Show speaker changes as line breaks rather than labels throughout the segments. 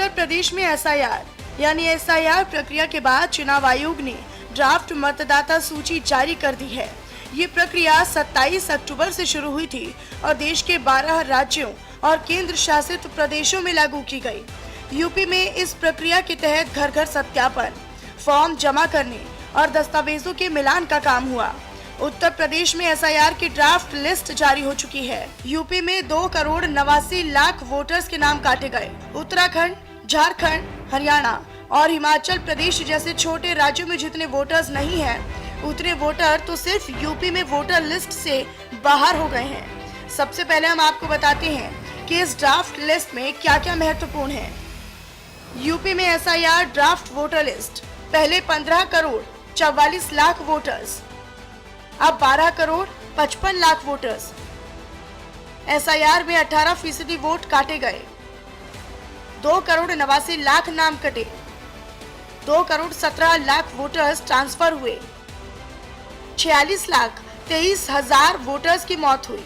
उत्तर प्रदेश में एसआईआर यानी एसआईआर प्रक्रिया के बाद चुनाव आयोग ने ड्राफ्ट मतदाता सूची जारी कर दी है। ये प्रक्रिया 27 अक्टूबर से शुरू हुई थी और देश के 12 राज्यों और केंद्र शासित प्रदेशों में लागू की गई। यूपी में इस प्रक्रिया के तहत घर घर सत्यापन, फॉर्म जमा करने और दस्तावेजों के मिलान का काम हुआ। उत्तर प्रदेश में एसआईआर की ड्राफ्ट लिस्ट जारी हो चुकी है। यूपी में 2,89,00,000 वोटर्स के नाम काटे गए। उत्तराखंड, झारखंड, हरियाणा और हिमाचल प्रदेश जैसे छोटे राज्यों में जितने वोटर्स नहीं हैं, उतने वोटर तो सिर्फ यूपी में वोटर लिस्ट से बाहर हो गए हैं। सबसे पहले हम आपको बताते हैं कि इस ड्राफ्ट लिस्ट में क्या क्या महत्वपूर्ण है। यूपी में एसआईआर ड्राफ्ट वोटर लिस्ट, पहले 15,44,00,000 वोटर्स, अब 12,55,00,000 वोटर्स। एसआईआर में 18% वोट काटे गए। 2,89,00,000 नाम कटे। 2,17,00,000 वोटर्स ट्रांसफर हुए। 46,23,000 वोटर्स की मौत हुई।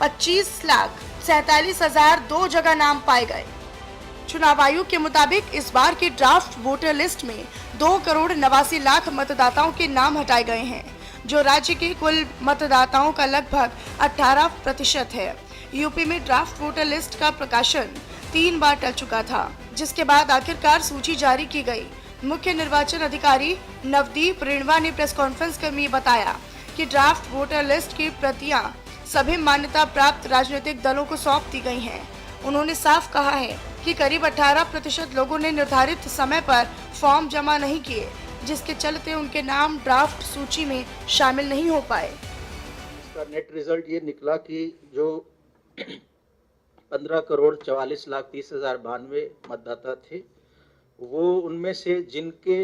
25,47,000 दो जगह नाम पाए गए। चुनाव आयोग के मुताबिक इस बार की ड्राफ्ट वोटर लिस्ट में 2,89,00,000 मतदाताओं के नाम हटाए गए हैं, जो राज्य के कुल मतदाताओं का लगभग 18% है। यूपी में ड्राफ्ट वोटर लिस्ट का प्रकाशन 3 बार टल चुका था, जिसके बाद आखिरकार सूची जारी की गई। मुख्य निर्वाचन अधिकारी नवदीप रेणवा ने प्रेस कॉन्फ्रेंस में बताया कि ड्राफ्ट वोटर लिस्ट की प्रतियां सभी मान्यता प्राप्त राजनीतिक दलों को सौंप दी गई हैं। उन्होंने साफ कहा है कि करीब 18% लोगों ने निर्धारित समय पर फॉर्म जमा नहीं किए, जिसके चलते उनके नाम ड्राफ्ट सूची में शामिल नहीं हो पाए।
इसका नेट रिजल्ट ये निकला कि जो 15,44,30,092 मतदाता थे, वो उनमें से जिनके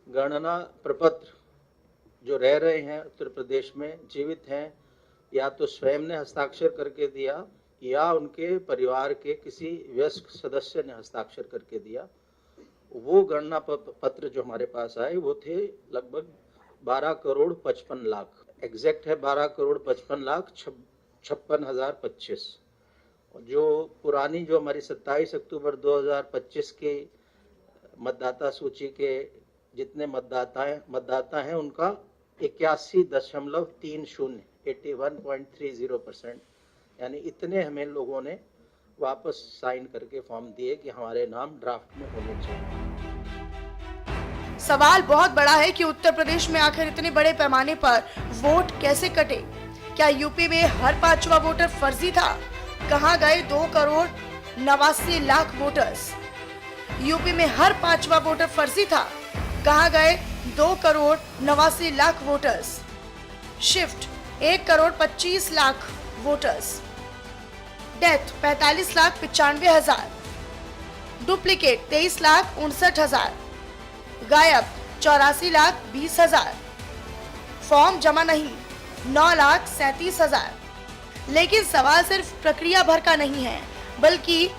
गणना प्रपत्र जो रह रहे हैं उत्तर प्रदेश में जीवित हैं, या तो स्वयं ने हस्ताक्षर करके दिया या उनके परिवार के किसी वयस्क सदस्य ने हस्ताक्षर करके दिया, वो गणना पत्र जो हमारे पास आए वो थे लगभग 12,55,00,000। एग्जैक्ट है 12,55,56,025। जो पुरानी जो हमारी 27 अक्टूबर 2025 के मतदाता सूची के जितने मतदाता हैं उनका 81.30 81.30%, यानी इतने हमें लोगों ने वापस साइन करके फॉर्म दिए कि हमारे नाम ड्राफ्ट में होने चाहिए।
सवाल बहुत बड़ा है कि उत्तर प्रदेश में आखिर इतने बड़े पैमाने पर वोट कैसे कटे। क्या यूपी में हर 5वां वोटर फर्जी था? कहां गए 2,89,00,000 वोटर्स? यूपी में हर 5वां वोटर फर्जी था। कहां गए 2,89,00,000 voters? Shift 1,25,00,000 voters. Death 45,95,000। Duplicate 23,59,000। गायब 84,20,000। फॉर्म जमा नहीं 9,37,000। लेकिन सवाल सिर्फ प्रक्रिया भर का नहीं है, बल्कि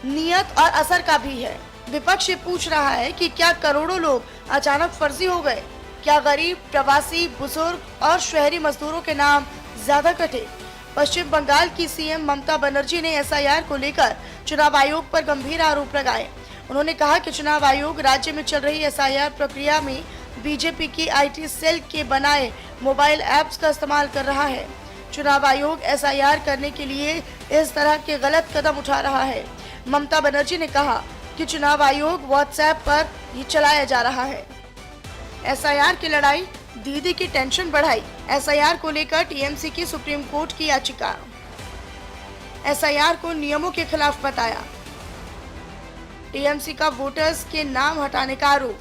नियत और असर का भी है। विपक्ष ये पूछ रहा है कि क्या करोड़ों लोग अचानक फर्जी हो गए? क्या गरीब, प्रवासी, बुजुर्ग और शहरी मजदूरों के नाम ज्यादा कटे? पश्चिम बंगाल की सीएम ममता बनर्जी ने एसआईआर को लेकर चुनाव आयोग पर गंभीर आरोप लगाए। उन्होंने कहा कि चुनाव आयोग राज्य में चल रही एसआईआर प्रक्रिया में बीजेपी की आईटी सेल के बनाए मोबाइल ऐप्स का इस्तेमाल कर रहा है। चुनाव आयोग एसआईआर करने के लिए इस तरह के गलत कदम उठा रहा है। ममता बनर्जी ने कहा कि चुनाव आयोग व्हाट्सएप पर ये चलाया जा रहा है। एसआईआर की लड़ाई दीदी की टेंशन बढ़ाई। एसआईआर को लेकर टीएमसी की सुप्रीम कोर्ट की याचिका। एसआईआर को नियमों के खिलाफ बताया। टीएमसी का वोटर्स के नाम हटाने का आरोप।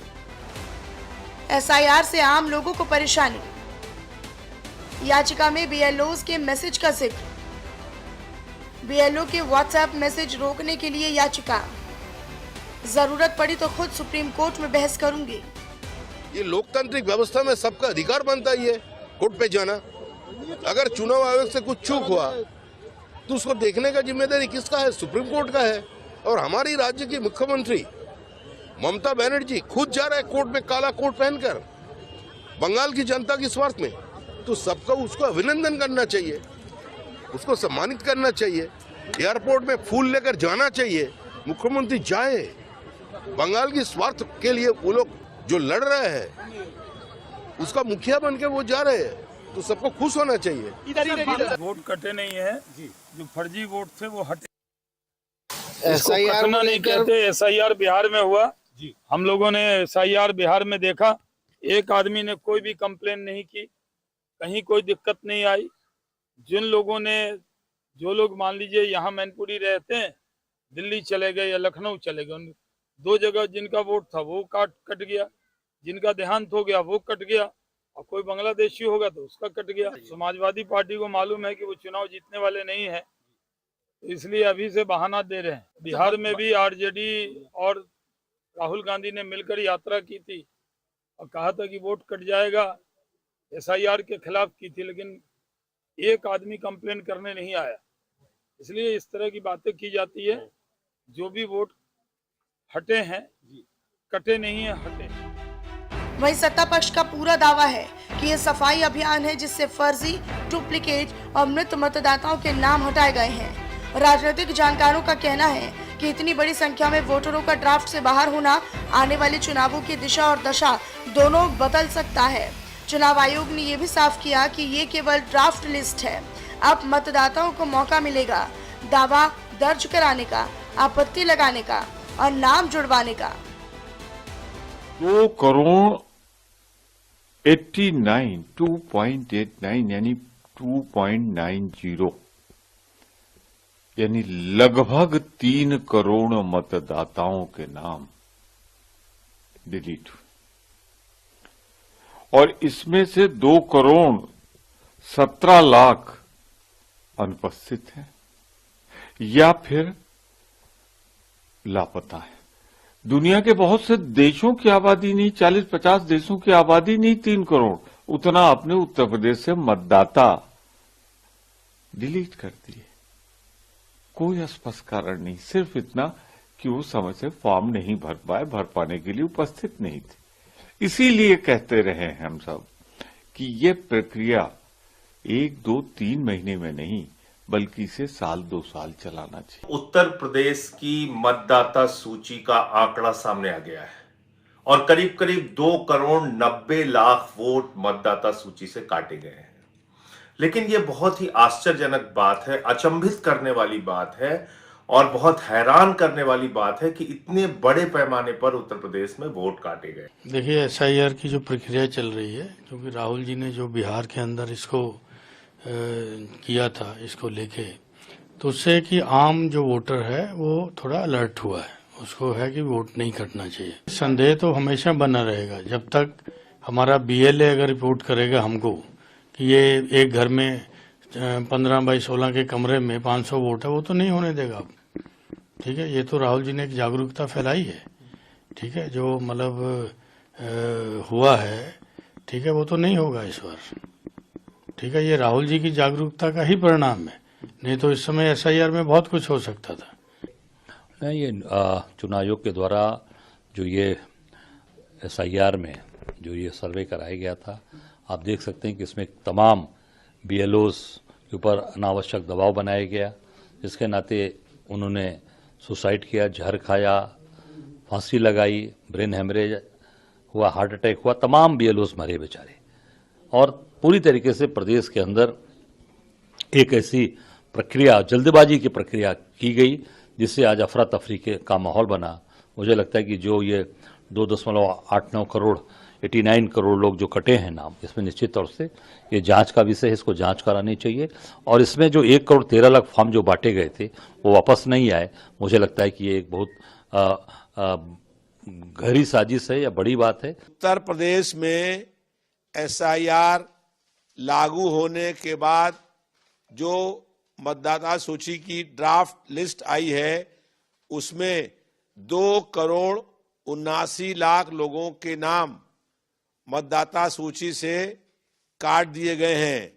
एसआईआर से आम लोगों को परेशानी। याचिका में बीएलओ के मैसेज का जिक्र। बीएलओ के व्हाट्सएप मैसेज रोकने के लिए याचिका। जरूरत पड़ी तो खुद सुप्रीम कोर्ट में बहस करूंगी।
ये लोकतांत्रिक व्यवस्था में सबका अधिकार बनता ही है कोर्ट पे जाना। अगर चुनाव आयोग से कुछ चूक हुआ तो उसको देखने का जिम्मेदारी किसका है? सुप्रीम कोर्ट का है। और हमारी राज्य की मुख्यमंत्री ममता बनर्जी खुद जा रहा है कोर्ट में काला कोट पहनकर, बंगाल की जनता के स्वार्थ में। तो सबको उसको अभिनंदन करना चाहिए, उसको सम्मानित करना चाहिए, एयरपोर्ट में फूल लेकर जाना चाहिए। मुख्यमंत्री जाए, बंगाल की स्वार्थ के लिए वो लोग जो लड़ रहे हैं उसका मुखिया बन के वो जा रहे हैं, तो सबको खुश होना चाहिए।
वोट कटे नहीं है, जो फर्जी वोट थे वो हटे।
SIR
कटना नहीं कहते। SIR बिहार में हुआ, हम लोगों ने SIR बिहार में देखा, एक आदमी ने कोई भी कंप्लेन नहीं की, कहीं कोई दिक्कत नहीं आई। जिन लोगों ने, जो लोग मान लीजिए यहाँ मैनपुरी रहते हैं, दिल्ली चले गए या लखनऊ चले गए, 2 जगह जिनका वोट था वो कट गया, जिनका देहांत हो गया वो कट गया, और कोई बांग्लादेशी होगा तो उसका कट गया। समाजवादी पार्टी को मालूम है कि वो चुनाव जीतने वाले नहीं है, तो इसलिए अभी से बहाना दे रहे हैं। बिहार में भी आरजेडी और राहुल गांधी ने मिलकर यात्रा की थी और कहा था कि वोट कट जाएगा, SIR के खिलाफ की थी, लेकिन एक आदमी कंप्लेन करने नहीं आया। इसलिए इस तरह की बातें की जाती है। जो भी वोट हटे हैं, कटे नहीं है, हटे।
वहीं सत्ता पक्ष का पूरा दावा है कि ये सफाई अभियान है जिससे फर्जी, डुप्लीकेट और मृत मतदाताओं के नाम हटाए गए हैं। राजनीतिक जानकारों का कहना है कि इतनी बड़ी संख्या में वोटरों का ड्राफ्ट से बाहर होना आने वाले चुनावों की दिशा और दशा दोनों बदल सकता है। चुनाव आयोग ने ये भी साफ किया कि ये केवल ड्राफ्ट लिस्ट है। अब मतदाताओं को मौका मिलेगा दावा दर्ज कराने का, आपत्ति लगाने का और नाम जुड़वाने का।
2 करोड़ 89 2.89 यानी 2.90 यानी लगभग 3 करोड़ मतदाताओं के नाम डिलीट हुए, और इसमें से 2 करोड़ 17 लाख अनुपस्थित हैं या फिर लापता है। दुनिया के बहुत से देशों की आबादी नहीं, 40-50 देशों की आबादी नहीं 3 करोड़, उतना अपने उत्तर प्रदेश से मतदाता डिलीट कर दिए। कोई स्पष्ट कारण नहीं, सिर्फ इतना कि वो समय से फॉर्म नहीं भर पाए, भर पाने के लिए उपस्थित नहीं थे। इसीलिए कहते रहे हैं हम सब कि ये प्रक्रिया 1, 2, 3 महीने में नहीं बल्कि इसे 1-2 साल चलाना चाहिए।
उत्तर प्रदेश की मतदाता सूची का आंकड़ा सामने आ गया है और करीब करीब 2 करोड़ 90 लाख वोट मतदाता सूची से काटे गए हैं। लेकिन यह बहुत ही आश्चर्यजनक बात है, अचंभित करने वाली बात है और बहुत हैरान करने वाली बात है कि इतने बड़े पैमाने पर उत्तर प्रदेश में वोट काटे गए।
देखिए, SIR की जो प्रक्रिया चल रही है, क्योंकि राहुल जी ने जो बिहार के अंदर इसको किया था, इसको लेके, तो उससे कि आम जो वोटर है वो थोड़ा अलर्ट हुआ है, उसको है कि वोट नहीं कटना चाहिए। संदेह तो हमेशा बना रहेगा जब तक हमारा BLA अगर रिपोर्ट करेगा हमको कि ये एक घर में 15x16 के कमरे में 500 वोट है, वो तो नहीं होने देगा। ठीक है, ये तो राहुल जी ने एक जागरूकता फैलाई है। ठीक है, जो मतलब हुआ है, ठीक है, वो तो नहीं होगा इस बार। ठीक है, ये राहुल जी की जागरूकता का ही परिणाम है, नहीं तो इस समय SIR में बहुत कुछ हो सकता था।
नहीं, ये चुनाव आयोग के द्वारा जो ये SIR में जो ये सर्वे कराया गया था, आप देख सकते हैं कि इसमें तमाम BLOs के ऊपर अनावश्यक दबाव बनाया गया, जिसके नाते उन्होंने सुसाइड किया, जहर खाया, फांसी लगाई, ब्रेन हेमरेज हुआ, हार्ट अटैक हुआ, तमाम BLOs मरे बेचारे। और पूरी तरीके से प्रदेश के अंदर एक ऐसी प्रक्रिया, जल्दबाजी की प्रक्रिया की गई जिससे आज अफरा तफरी का माहौल बना। मुझे लगता है कि जो ये 2.89 करोड़ 89 करोड़ लोग जो कटे हैं नाम, इसमें निश्चित तौर से ये जांच का विषय है, इसको जांच करानी चाहिए। और इसमें जो 1 करोड़ 13 लाख फॉर्म जो बांटे गए थे वो वापस नहीं आए, मुझे लगता है कि ये एक बहुत गहरी साजिश है या बड़ी बात है।
उत्तर प्रदेश में SIR लागू होने के बाद जो मतदाता सूची की ड्राफ्ट लिस्ट आई है उसमें 2 करोड़ 79 लाख लोगों के नाम मतदाता सूची से काट दिए गए हैं।